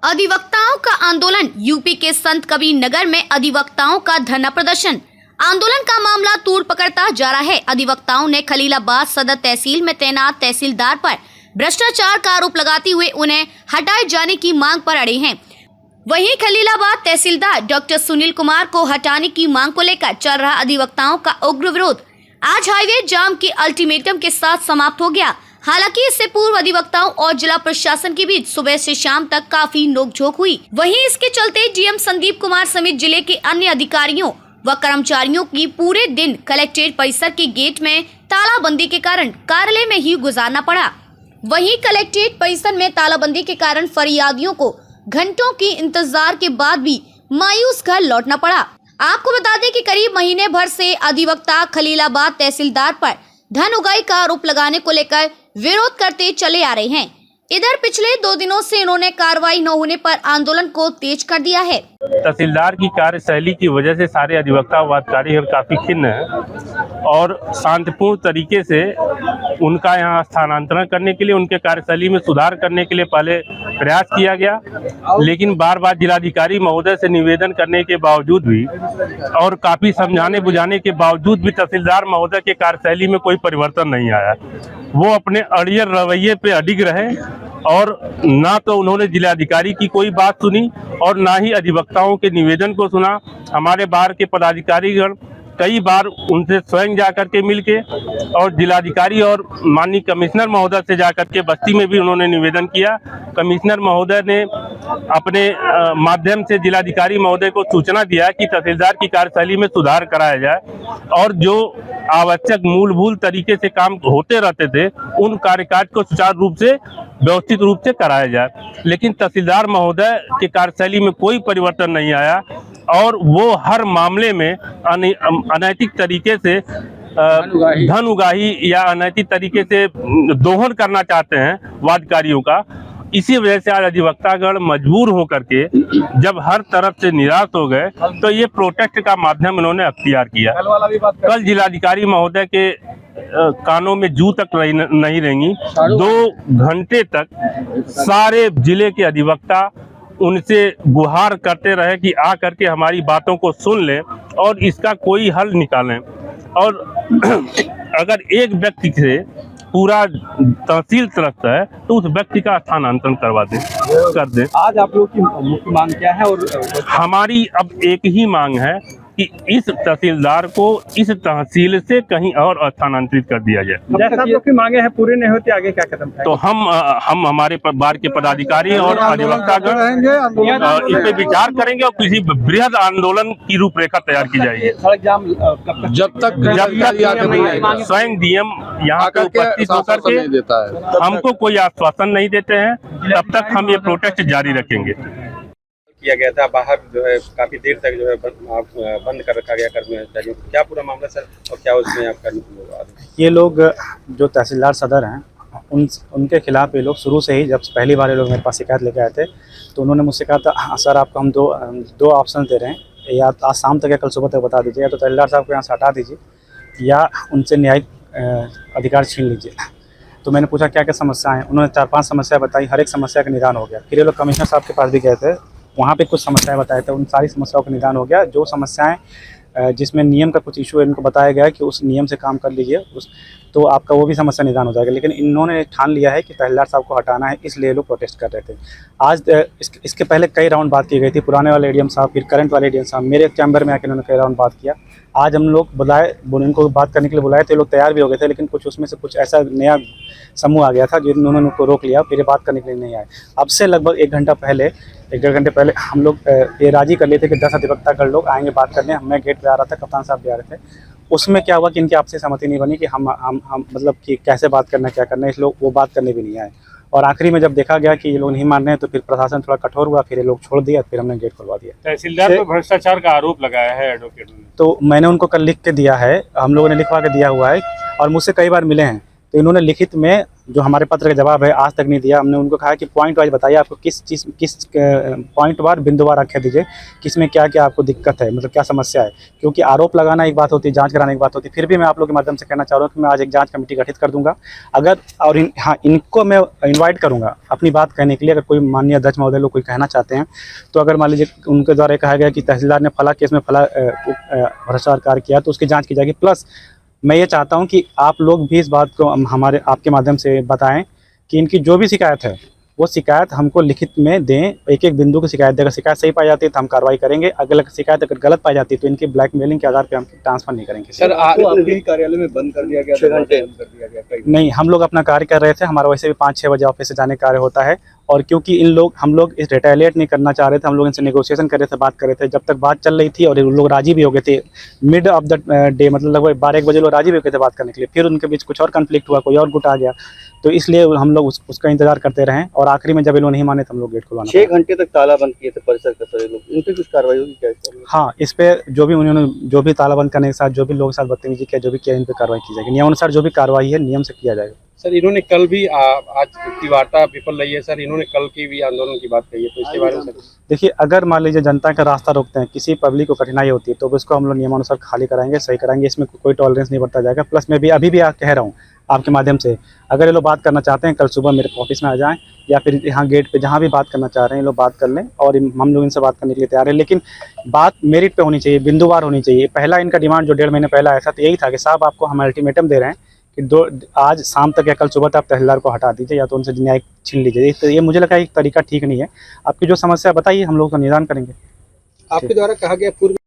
अधिवक्ताओं का आंदोलन। यूपी के संत कबीर नगर में अधिवक्ताओं का धरना प्रदर्शन। आंदोलन का मामला तूड़ पकड़ता जा रहा है। अधिवक्ताओं ने खलीलाबाद सदर तहसील में तैनात तहसीलदार पर भ्रष्टाचार का आरोप लगाते हुए उन्हें हटाए जाने की मांग पर अड़े हैं। वहीं खलीलाबाद तहसीलदार डॉक्टर सुनील कुमार को हटाने की मांग को लेकर चल रहा अधिवक्ताओं का उग्र विरोध आज हाईवे जाम के अल्टीमेटम के साथ समाप्त हो गया। हालांकि इससे पूर्व अधिवक्ताओं और जिला प्रशासन के बीच सुबह से शाम तक काफी नोकझोंक हुई। वहीं इसके चलते डीएम संदीप कुमार समेत जिले के अन्य अधिकारियों व कर्मचारियों की पूरे दिन कलेक्ट्रेट परिसर के गेट में तालाबंदी के कारण कार्यालय में ही गुजारना पड़ा। वहीं कलेक्ट्रेट परिसर में तालाबंदी के कारण फरियादियों को घंटों की इंतजार के बाद भी मायूस घर लौटना पड़ा। आपको बता दें कि करीब महीने भर से अधिवक्ता खलीलाबाद तहसीलदार पर धन उगाही का आरोप लगाने को लेकर विरोध करते चले आ रहे हैं। इधर पिछले 2 दिनों से इन्होंने कार्रवाई न होने पर आंदोलन को तेज कर दिया है। तहसीलदार की कार्यशैली की वजह से सारे अधिवक्ता व अधिकारी काफी खिन्न हैं और शांतिपूर्ण तरीके से उनका यहाँ स्थानांतरण करने के लिए, उनके कार्यशैली में सुधार करने के लिए पहले प्रयास किया गया, लेकिन बार बार जिलाधिकारी महोदय से निवेदन करने के बावजूद भी और काफ़ी समझाने बुझाने के बावजूद भी तहसीलदार महोदय के कार्यशैली में कोई परिवर्तन नहीं आया। वो अपने अड़ियल रवैये पे अडिग रहे और ना तो उन्होंने जिलाधिकारी की कोई बात सुनी और ना ही अधिवक्ताओं के निवेदन को सुना। हमारे बाहर के पदाधिकारीगण कई बार उनसे स्वयं जाकर के मिलके और जिलाधिकारी और माननीय कमिश्नर महोदय से जाकर के बस्ती में भी उन्होंने निवेदन किया। कमिश्नर महोदय ने अपने माध्यम से जिलाधिकारी महोदय को सूचना दिया कि तहसीलदार की कार्यशैली में सुधार कराया जाए और जो आवश्यक मूलभूत तरीके से काम होते रहते थे उन कार्यकाज को सुचारू रूप से व्यवस्थित रूप से कराया जाए। लेकिन तहसीलदार महोदय के कार्यशैली में कोई परिवर्तन नहीं आया और वो हर मामले में अनैतिक तरीके से धन उगाही या अनैतिक तरीके से दोहन करना चाहते हैं वादकारियों का। इसी वजह से आज अधिवक्तागण मजबूर होकर के जब हर तरफ से निराश हो गए तो ये प्रोटेस्ट का माध्यम इन्होंने अख्तियार किया। कल जिलाधिकारी महोदय के कानों में जू तक नहीं रहेंगी। 2 घंटे तक सारे जिले के अधिवक्ता उनसे गुहार करते रहे कि आ करके हमारी बातों को सुन लें और इसका कोई हल निकालें। और अगर एक व्यक्ति से पूरा तहसील त्रस्त है तो उस व्यक्ति का स्थानांतरण कर दें। आज आप लोग की मुख्य मांग क्या है? और हमारी अब एक ही मांग है कि इस तहसीलदार को इस तहसील से कहीं और स्थानांतरित कर दिया जाए। जैसा आप लोग की मांगे हैं पूरी नहीं होती, आगे क्या कदम है? तो हम हमारे बार के पदाधिकारी और अधिवक्तागण इस पे विचार करेंगे और किसी बृहद आंदोलन की रूपरेखा तैयार की जाएगी। सड़क जाम कब तक? जब तक स्वयं डीएम यहाँ पे उपस्थित होकर के हमको कोई आश्वासन नहीं देते हैं तब तक हम ये प्रोटेस्ट जारी रखेंगे। किया गया था बाहर जो है काफी देर तक जो है बंद कर रखा गया कर्मचारियों। क्या पूरा मामला सर और क्या उसमें आपका? ये लोग जो तहसीलदार सदर हैं उनके खिलाफ ये लोग शुरू से ही, जब पहली बार ये लोग मेरे पास शिकायत लेके आए थे तो उन्होंने मुझसे कहा था सर आपको हम दो ऑप्शन दे रहे हैं, या आज शाम तक या कल सुबह तक बता दीजिए, या तो तहसीलदार साहब को यहाँ से हटा दीजिए या उनसे न्यायिक अधिकार छीन लीजिए। तो मैंने पूछा क्या क्या समस्या है, उन्होंने 4-5 समस्या बताई, हर एक समस्या का निदान हो गया। फिर ये लोग कमिश्नर साहब के पास भी गए थे, वहाँ पे कुछ समस्याएं बताए थे, उन सारी समस्याओं का निदान हो गया। जो समस्याएं जिसमें नियम का कुछ इशू है इनको बताया गया कि उस नियम से काम कर लीजिए तो आपका वो भी समस्या निदान हो जाएगा। लेकिन इन्होंने ठान लिया है कि तहसीलदार साहब को हटाना है, इसलिए लोग प्रोटेस्ट कर रहे थे। आज इसके पहले कई राउंड बात की गई थी, पुराने वाले एडीएम साहब, फिर करंट वाले एडीएम साहब मेरे चैम्बर में आकर इन्होंने कई राउंड बात किया। आज हम लोग इनको बात करने के लिए बुलाए थे, लोग तैयार भी हो गए थे, लेकिन कुछ उसमें से कुछ ऐसा नया समूह आ गया था जिन्होंने उनको रोक लिया, फिर बात करने के लिए नहीं आए। अब से लगभग 1-1.5 घंटे पहले हम लोग ये राजी कर लिए थे कि 10 अधिवक्तागण लोग आएंगे बात करने। मैं गेट पे आ रहा था, कप्तान साहब भी आ रहे थे। उसमें क्या हुआ कि इनकी आपसी सहमति नहीं बनी कि हम मतलब कि कैसे बात करना, क्या करना, इस लोग वो बात करने भी नहीं आए। और आखिरी में जब देखा गया कि ये लोग नहीं मान रहे हैं तो फिर प्रशासन थोड़ा कठोर हुआ, फिर ये लोग छोड़ दिया, फिर हमने गेट खुलवा दिया। तहसीलदार पर भ्रष्टाचार का आरोप लगाया है एडवोकेट ने, तो मैंने उनको कल लिख के दिया है, हम लोगों ने लिखवा के दिया हुआ है और मुझसे कई बार मिले हैं तो इन्होंने लिखित में जो हमारे पत्र का जवाब है आज तक नहीं दिया। हमने उनको कहा कि पॉइंट वाइज बताइए, आपको किस पॉइंट वार बिंदुवार आख्या दीजिए, किस में क्या क्या आपको दिक्कत है, मतलब क्या समस्या है। क्योंकि आरोप लगाना एक बात होती है, जांच कराना एक बात होती है। फिर भी मैं आप लोग के माध्यम से कहना चाह रहा हूँ कि मैं आज एक जांच कमेटी गठित कर दूंगा। अगर और इनको मैं इन्वाइट करूँगा अपनी बात कहने के लिए। अगर कोई माननीय अध्यक्ष महोदय लोग कोई कहना चाहते हैं तो अगर मान लीजिए उनके द्वारा कहा गया कि तहसीलदार ने फला केस में फला भ्रष्टाचार कार्य किया तो उसकी जाँच की जाएगी। प्लस मैं ये चाहता हूं कि आप लोग भी इस बात को हमारे आपके माध्यम से बताएं कि इनकी जो भी शिकायत है वो शिकायत हमको लिखित में दें। एक एक बिंदु की शिकायत दें। अगर शिकायत सही पाई जाती है तो हम कार्रवाई करेंगे। अगर शिकायत अगर गलत पाई जाती है तो इनकी ब्लैकमेलिंग के आधार पर हम ट्रांसफर नहीं करेंगे। सर आपके कार्यालय में बंद कर दिया गया, 6 घंटे बंद कर दिया गया। नहीं, हम लोग अपना कार्य कर रहे थे। हमारा वैसे भी 5-6 बजे ऑफिस से जाने कार्य होता है। और क्योंकि हम लोग इस रिटेलिएट नहीं करना चाह रहे थे, हम लोग इनसे नेगोशिएशन कर रहे थे, बात कर रहे थे। जब तक बात चल रही थी और लोग राजी भी हो गए थे, मिड ऑफ द डे मतलब लगभग 12-1 बजे लोग राजी भी हो गए थे बात करने के लिए। फिर उनके बीच कुछ और कन्फ्लिक्ट हुआ, कोई और गुट आ गया, तो इसलिए हम लोग उसका इंतजार करते रहे। और आखिरी में जब ये लोग नहीं माने तो हम लोग गेट खुलवाना 6 घंटे तक ताला बंद किए थे परिसर का सभी लोग। इन पे कुछ कार्रवाई होगी क्या? हाँ, इस पे जो भी तालाबंद करने के साथ जो भी लोगों के साथ बदतमीजी किया, जो भी किया, इन पे कार्रवाई की जाएगी। नियमानुसार जो भी कार्रवाई है नियम से किया जाएगा। सर इन्होंने कल भी आज की वार्ता विफल रही है सर, इन्होंने कल की भी आंदोलन की बात कही है, तो इसके बारे में सर देखिए, अगर मान लीजिए जनता का रास्ता रोकते हैं, किसी पब्लिक को कठिनाई होती है तो उसको हम लोग नियमानुसार खाली कराएंगे, सही कराएंगे। इसमें कोई टॉलरेंस नहीं बरता जाएगा। प्लस मैं भी अभी भी कह रहा हूँ आपके माध्यम से, अगर ये लोग बात करना चाहते हैं कल सुबह मेरे ऑफिस में आ जाएं या फिर यहाँ गेट पे जहाँ भी बात करना चाह रहे हैं ये लोग बात कर लें। और हम लोग इनसे बात करने के लिए तैयार है। लेकिन बात मेरिट पे होनी चाहिए, बिंदुवार होनी चाहिए। पहला इनका डिमांड जो 1.5 महीने पहले आया था तो यही था कि साहब आपको हम अल्टीमेटम दे रहे हैं कि आज शाम तक या कल सुबह तक आप तहसीलदार को हटा दीजिए या तो उनसे न्याय छीन लीजिए। तो ये मुझे लगा एक तरीका ठीक नहीं है। आपकी जो समस्या बताइए, हम लोग का निदान करेंगे। आपके द्वारा कहा गया पूर्व